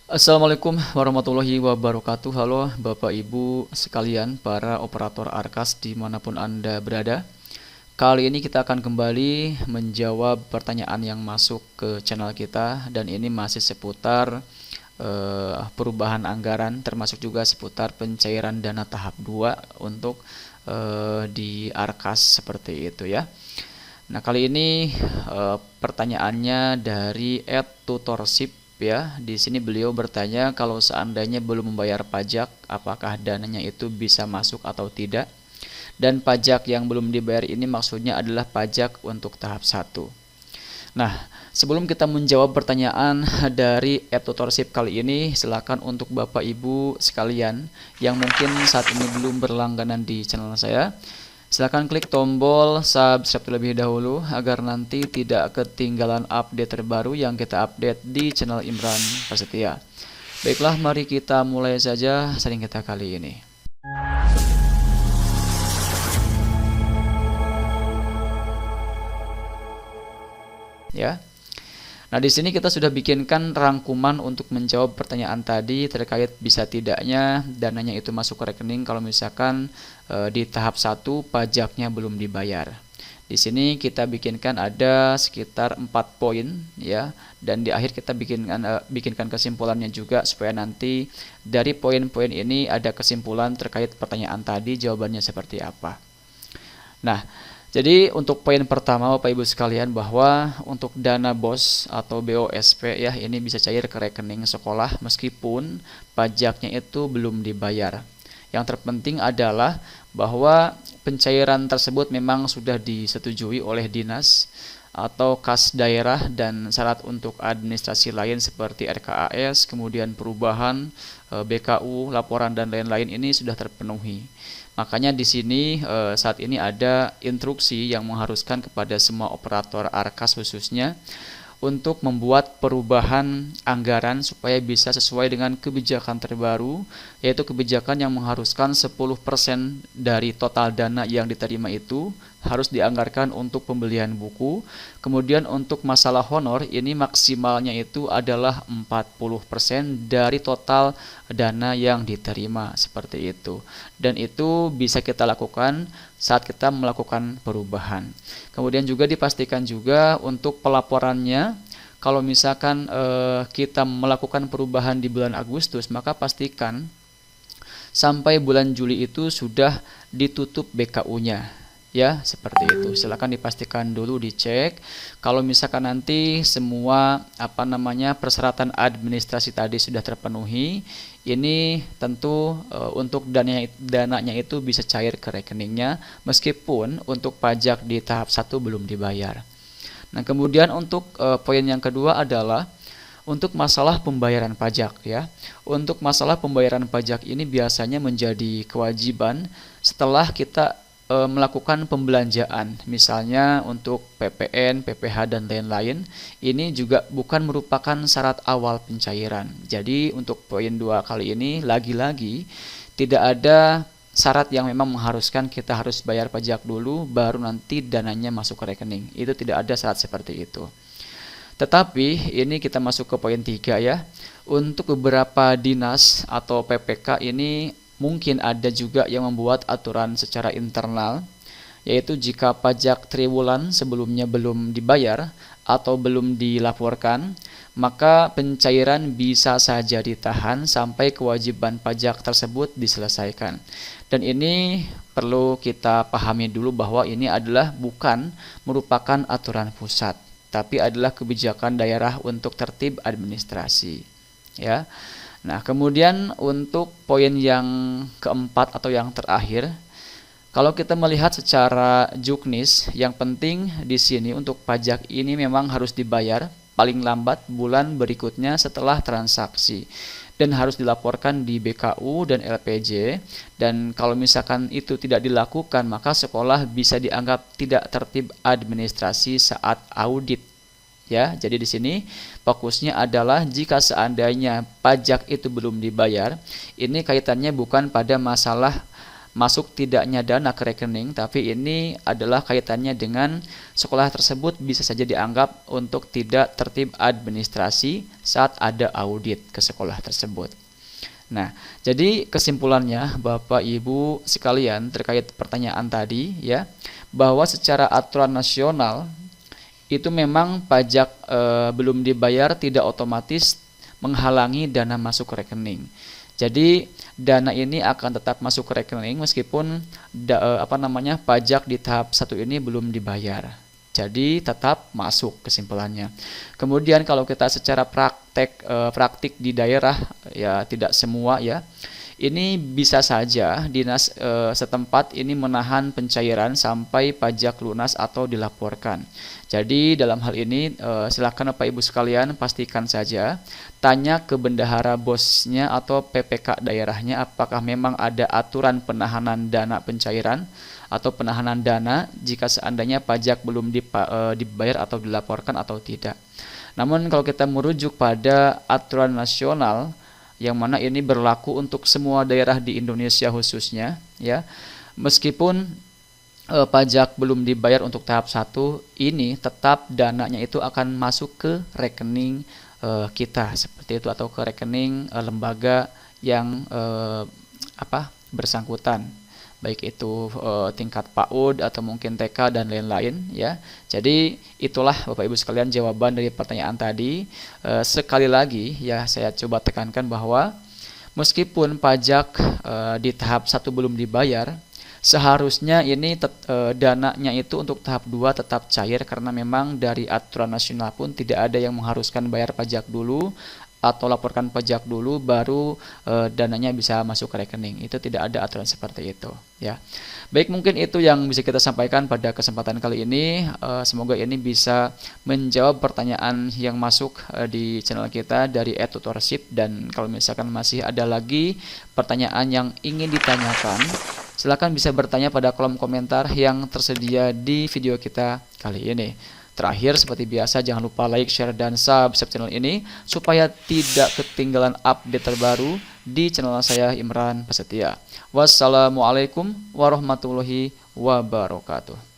Assalamualaikum warahmatullahi wabarakatuh. Halo Bapak Ibu sekalian, para operator Arkas dimanapun Anda berada. Kali ini kita akan kembali menjawab pertanyaan yang masuk ke channel kita, dan ini masih seputar perubahan anggaran, termasuk juga seputar pencairan dana tahap 2 untuk di Arkas seperti itu ya. Nah, kali ini pertanyaannya dari @tutorship ya. Di sini beliau bertanya, kalau seandainya belum membayar pajak, apakah dananya itu bisa masuk atau tidak? Dan pajak yang belum dibayar ini maksudnya adalah pajak untuk tahap 1. Nah, sebelum kita menjawab pertanyaan dari @tutorship kali ini, silakan untuk Bapak Ibu sekalian yang mungkin saat ini belum berlangganan di channel saya, silakan klik tombol subscribe terlebih dahulu agar nanti tidak ketinggalan update terbaru yang kita update di channel Imran Prasetya. Baiklah, mari kita mulai saja sharing kita kali ini. Ya. Nah, di sini kita sudah bikinkan rangkuman untuk menjawab pertanyaan tadi terkait bisa tidaknya dananya itu masuk ke rekening kalau misalkan di tahap 1 pajaknya belum dibayar. Di sini kita bikinkan ada sekitar 4 poin ya, dan di akhir kita bikinkan kesimpulannya juga supaya nanti dari poin-poin ini ada kesimpulan terkait pertanyaan tadi jawabannya seperti apa. Nah, jadi untuk poin pertama Bapak Ibu sekalian, bahwa untuk dana BOS atau BOSP ya, ini bisa cair ke rekening sekolah meskipun pajaknya itu belum dibayar. Yang terpenting adalah bahwa pencairan tersebut memang sudah disetujui oleh dinas atau kas daerah, dan syarat untuk administrasi lain seperti RKAS, kemudian perubahan, BKU, laporan dan lain-lain ini sudah terpenuhi. Makanya di sini saat ini ada instruksi yang mengharuskan kepada semua operator Arkas khususnya untuk membuat perubahan anggaran supaya bisa sesuai dengan kebijakan terbaru, yaitu kebijakan yang mengharuskan 10% dari total dana yang diterima itu harus dianggarkan untuk pembelian buku. Kemudian untuk masalah honor ini maksimalnya itu adalah 40% dari total dana yang diterima, seperti itu. Dan itu bisa kita lakukan saat kita melakukan perubahan. Kemudian juga dipastikan juga untuk pelaporannya, kalau misalkan kita melakukan perubahan di bulan Agustus, maka pastikan sampai bulan Juli itu sudah ditutup BKU-nya. Ya, seperti itu. Silakan dipastikan dulu, dicek. Kalau misalkan nanti semua persyaratan administrasi tadi sudah terpenuhi, ini tentu untuk dananya itu bisa cair ke rekeningnya meskipun untuk pajak di tahap 1 belum dibayar. Nah, kemudian untuk poin yang kedua adalah untuk masalah pembayaran pajak ya. Untuk masalah pembayaran pajak ini biasanya menjadi kewajiban setelah kita melakukan pembelanjaan, misalnya untuk PPN, PPh dan lain-lain. Ini juga bukan merupakan syarat awal pencairan. Jadi untuk poin 2 kali ini lagi-lagi tidak ada syarat yang memang mengharuskan kita harus bayar pajak dulu baru nanti dananya masuk ke rekening. Itu tidak ada syarat seperti itu. Tetapi ini kita masuk ke poin 3 ya. Untuk beberapa dinas atau PPK ini mungkin ada juga yang membuat aturan secara internal, yaitu jika pajak triwulan sebelumnya belum dibayar atau belum dilaporkan, maka pencairan bisa saja ditahan sampai kewajiban pajak tersebut diselesaikan. Dan ini perlu kita pahami dulu bahwa ini adalah bukan merupakan aturan pusat, tapi adalah kebijakan daerah untuk tertib administrasi. Ya. Nah, kemudian untuk poin yang keempat atau yang terakhir, kalau kita melihat secara juknis, yang penting di sini untuk pajak ini memang harus dibayar paling lambat bulan berikutnya setelah transaksi, dan harus dilaporkan di BKU dan LPJ. Dan kalau misalkan itu tidak dilakukan, maka sekolah bisa dianggap tidak tertib administrasi saat audit. Ya, jadi di sini fokusnya adalah jika seandainya pajak itu belum dibayar, ini kaitannya bukan pada masalah masuk tidaknya dana ke rekening, tapi ini adalah kaitannya dengan sekolah tersebut bisa saja dianggap untuk tidak tertib administrasi saat ada audit ke sekolah tersebut. Nah, jadi kesimpulannya Bapak Ibu sekalian terkait pertanyaan tadi ya, bahwa secara aturan nasional itu memang pajak belum dibayar tidak otomatis menghalangi dana masuk ke rekening. Jadi dana ini akan tetap masuk ke rekening meskipun pajak di tahap 1 ini belum dibayar. Jadi tetap masuk kesimpulannya. Kemudian kalau kita secara praktik di daerah ya tidak semua ya. Ini bisa saja dinas setempat ini menahan pencairan sampai pajak lunas atau dilaporkan. Jadi dalam hal ini silakan Bapak Ibu sekalian pastikan saja, tanya ke bendahara bosnya atau PPK daerahnya apakah memang ada aturan penahanan dana pencairan atau penahanan dana jika seandainya pajak belum dibayar atau dilaporkan atau tidak. Namun kalau kita merujuk pada aturan nasional yang mana ini berlaku untuk semua daerah di Indonesia khususnya ya, meskipun pajak belum dibayar untuk tahap 1 ini tetap dananya itu akan masuk ke rekening kita seperti itu atau ke rekening lembaga yang bersangkutan, baik itu tingkat PAUD atau mungkin TK dan lain-lain ya. Jadi itulah Bapak Ibu sekalian jawaban dari pertanyaan tadi. Sekali lagi ya saya coba tekankan bahwa meskipun pajak di tahap 1 belum dibayar, seharusnya ini dananya itu untuk tahap 2 tetap cair karena memang dari aturan nasional pun tidak ada yang mengharuskan bayar pajak dulu atau laporkan pajak dulu baru dananya bisa masuk ke rekening. Itu tidak ada aturan seperti itu ya. Baik, mungkin itu yang bisa kita sampaikan pada kesempatan kali ini. Semoga ini bisa menjawab pertanyaan yang masuk di channel kita dari @tutorship, dan kalau misalkan masih ada lagi pertanyaan yang ingin ditanyakan, silakan bisa bertanya pada kolom komentar yang tersedia di video kita kali ini. Terakhir, seperti biasa, jangan lupa like, share, dan subscribe channel ini supaya tidak ketinggalan update terbaru di channel saya, Imran Prasetya. Wassalamualaikum warahmatullahi wabarakatuh.